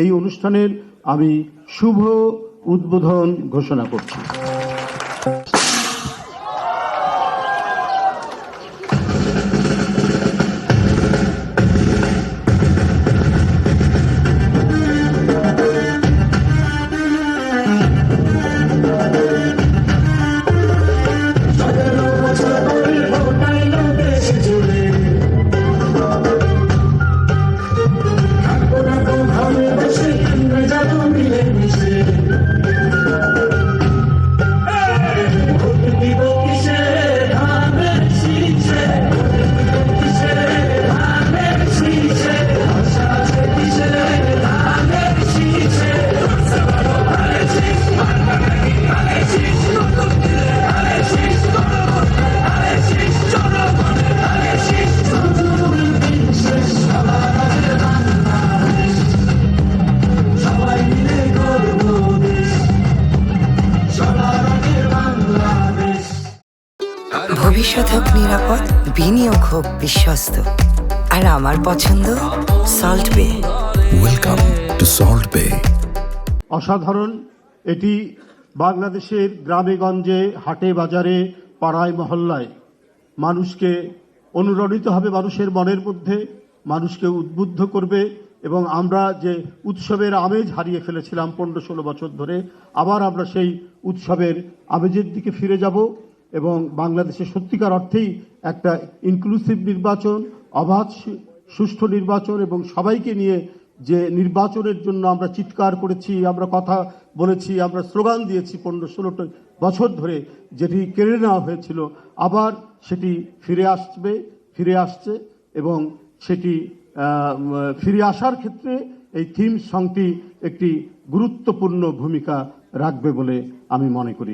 এই অনুষ্ঠানের আমি শুভ উদ্বোধন ঘোষণা করছি। ভবিষ্যৎ হোক নিরাপদ, বিনিয়োগ হোক বিশ্বস্ত, আর আমার পছন্দ সল্ট বে। ওয়েলকাম টু সল্ট বে। অসাধারণ। এটি বাংলাদেশের গ্রামে গঞ্জে, হাটে বাজারে, পাড়ায় মহল্লায় মানুষকে অনুরণিত হবে, মানুষের মনের মধ্যে মানুষকে উদ্বুদ্ধ করবে। এবং আমরা যে উৎসবের আমেজ হারিয়ে ফেলেছিলাম 15-16 বছর ধরে, আবার আমরা সেই উৎসবের আমেজের দিকে ফিরে যাব এবং বাংলাদেশে সত্যিকার অর্থেই একটা ইনক্লুসিভ নির্বাচন, অবাধ সুষ্ঠু নির্বাচন এবং সবাইকে নিয়ে যে নির্বাচনের জন্য আমরা চিৎকার করেছি, আমরা কথা বলেছি, আমরা স্লোগান দিয়েছি 15-16 বছর ধরে, যেটি কেড়ে নেওয়া হয়েছিল, আবার সেটি ফিরে আসছে এবং সেটি ফিরে আসার ক্ষেত্রে এই থিম সংটি একটি গুরুত্বপূর্ণ ভূমিকা রাখবে বলে আমি মনে করি।